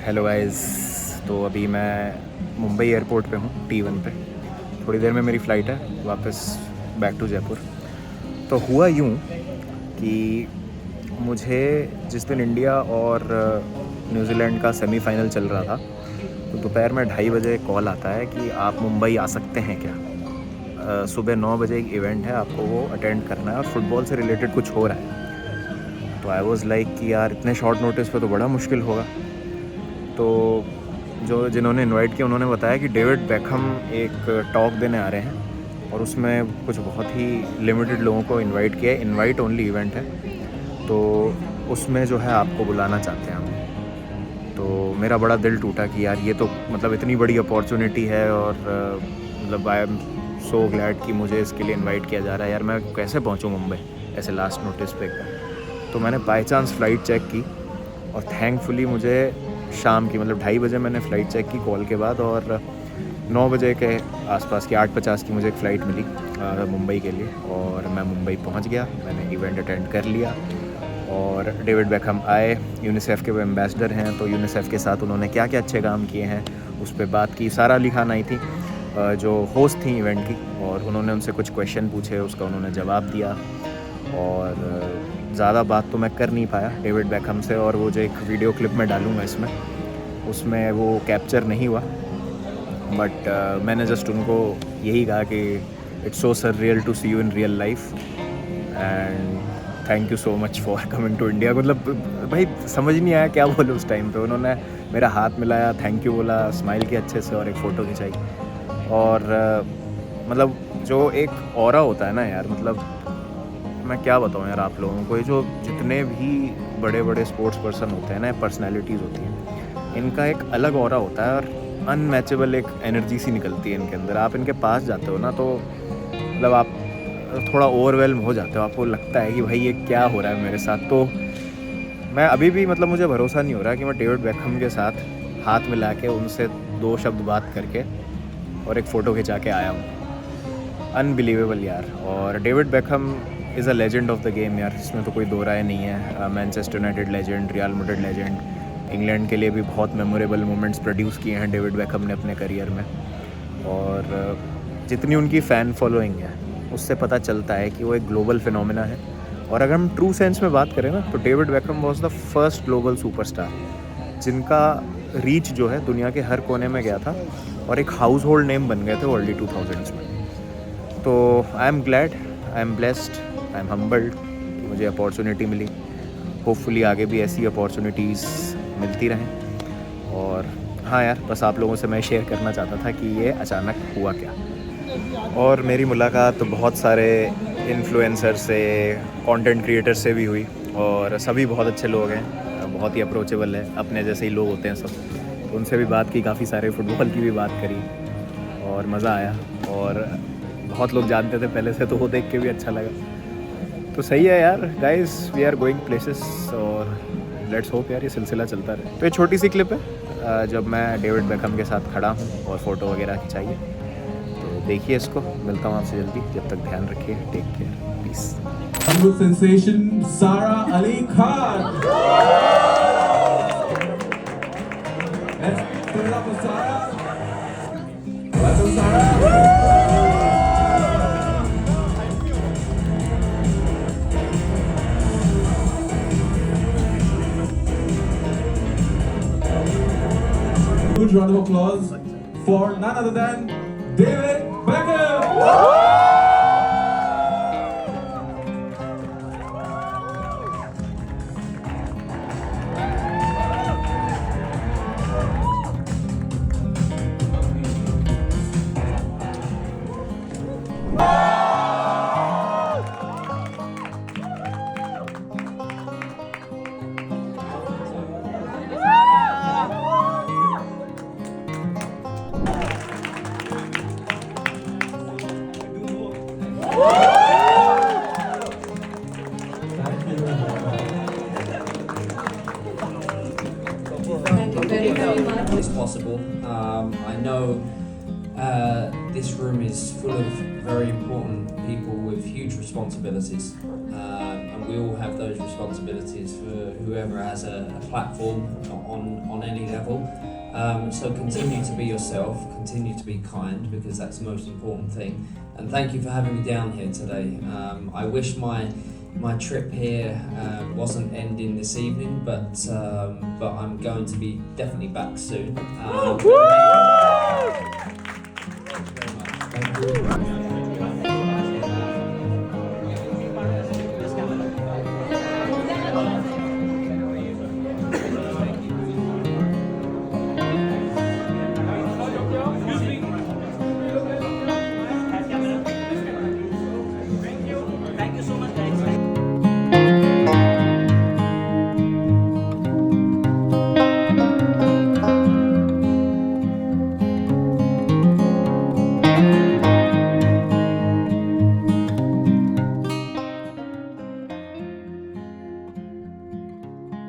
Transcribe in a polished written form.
Hello guys, तो अभी मैं मुंबई एयरपोर्ट पे हूँ T1 पे। थोड़ी देर में मेरी फ़्लाइट है वापस बैक टू जयपुर। तो हुआ यूँ कि मुझे जिस दिन इंडिया और न्यूजीलैंड का सेमीफाइनल चल रहा था, तो दोपहर में 2:30 बजे कॉल आता है कि आप मुंबई आ सकते हैं क्या। सुबह 9 बजे एक इवेंट है, आपको वो अटेंड करना है और फुटबॉल से रिलेटेड कुछ हो रहा है। तो आई वाज़ लाइक कि यार इतने शॉर्ट नोटिस पे तो बड़ा मुश्किल होगा। तो जिन्होंने इनवाइट किया उन्होंने बताया कि डेविड बेकहम एक टॉक देने आ रहे हैं और उसमें कुछ बहुत ही लिमिटेड लोगों को इनवाइट किया है, इनवाइट ओनली इवेंट है, तो उसमें जो है आपको बुलाना चाहते हैं हम। तो मेरा बड़ा दिल टूटा कि यार ये तो मतलब इतनी बड़ी अपॉर्चुनिटी है और मतलब आई एम सो ग्लैड कि मुझे इसके लिए इनवाइट किया जा रहा है। यार मैं कैसे पहुंचूं मुंबई ऐसे लास्ट नोटिस पे एकदम। तो मैंने बाई चांस फ़्लाइट चेक की और थैंकफुली मुझे शाम की मतलब 2:30 बजे मैंने फ़्लाइट चेक की कॉल के बाद, और 9 बजे के आसपास की 8:50 की मुझे एक फ़्लाइट मिली मुंबई के लिए, और मैं मुंबई पहुंच गया। मैंने इवेंट अटेंड कर लिया और डेविड बेकहम आए, यूनिसेफ के वो एम्बेसडर हैं, तो यूनिसेफ के साथ उन्होंने क्या क्या अच्छे काम किए हैं उस पर बात की। सारा अली खान आई थी जो होस्ट थी इवेंट की, और उन्होंने उनसे कुछ क्वेश्चन पूछे, उसका उन्होंने जवाब दिया। और ज़्यादा बात तो मैं कर नहीं पाया डेविड बेकहम से, और वो जो एक वीडियो क्लिप में डालूँगा इसमें, उसमें वो कैप्चर नहीं हुआ। बट मैंने जस्ट उनको यही कहा कि it's so surreal to see you in real life and thank you so much for coming to India. मतलब भाई समझ नहीं आया क्या बोले उस टाइम पे। उन्होंने मेरा हाथ मिलाया, थैंक यू बोला, स्माइल किया अच्छे से और एक फ़ोटो खिंचाई। और मतलब जो एक ऑरा होता है ना यार, मतलब मैं क्या बताऊँ यार आप लोगों को, ये जो जितने भी बड़े बड़े स्पोर्ट्स पर्सन होते हैं ना, पर्सनैलिटीज़ होती हैं, इनका एक अलग ऑरा होता है और अनमैचेबल एक एनर्जी सी निकलती है इनके अंदर। आप इनके पास जाते हो ना तो मतलब आप थोड़ा ओवरवेल्म हो जाते हो, आपको लगता है कि भाई ये क्या हो रहा है मेरे साथ। तो मैं अभी भी मतलब मुझे भरोसा नहीं हो रहा कि मैं डेविड बेकहम के साथ हाथ मिला के उनसे 2 शब्द बात करके और एक फ़ोटो खिंचा के आया हूँ। अनबिलीवेबल यार। और David Beckham is a legend of the game यार, इसमें तो कोई दो राय नहीं है। Manchester United legend, real Madrid legend, England के लिए भी बहुत मेमोरेबल मोमेंट्स प्रोड्यूस किए हैं डेविड बेकहम ने अपने करियर में। और जितनी उनकी फ़ैन फॉलोइंग है उससे पता चलता है कि वो एक ग्लोबल फिनोमेना है। और अगर हम ट्रू सेंस में बात करें ना, तो David Beckham was the first global superstar जिनका रीच जो है दुनिया के हर कोने में गया था और एक हाउस होल्ड नेम बन गए थे अर्ली 2000s में। तो I am glad, I am blessed, I am humbled कि मुझे अपॉर्चुनिटी मिली। होपफुली आगे भी ऐसी अपॉर्चुनिटीज़ मिलती रहें। और हाँ यार, बस आप लोगों से मैं शेयर करना चाहता था कि ये अचानक हुआ क्या। और मेरी मुलाकात बहुत सारे इन्फ्लुएंसर से, कंटेंट क्रिएटर से भी हुई, और सभी बहुत अच्छे लोग हैं, बहुत ही अप्रोचेबल है, अपने जैसे ही लोग होते हैं सब। तो उनसे भी बात की, काफ़ी सारे फुटबॉल की भी बात करी और मज़ा आया। और बहुत लोग जानते थे पहले से, तो वो देख के भी अच्छा लगा। तो सही है यार guys, we are going places, और लेट्स होप यार ये सिलसिला चलता रहे। तो ये छोटी सी क्लिप है जब मैं डेविड बेकहम के साथ खड़ा हूँ और फ़ोटो वगैरह खिंचाइए, तो देखिए इसको। मिलता हूँ आपसे जल्दी, जब तक ध्यान रखिए, take care, peace. Hollywood sensation Sara Ali Khan. Let's put it up for Sara. Welcome Sara. Huge round of applause for none other than David Beckham. It's possible. I know this room is full of very important people with huge responsibilities, and we all have those responsibilities for whoever has a platform on any level. So continue to be yourself, continue to be kind, because that's the most important thing. And thank you for having me down here today. I wish my trip here wasn't ending this evening, but I'm going to be definitely back soon. Thank you very much. Thank you.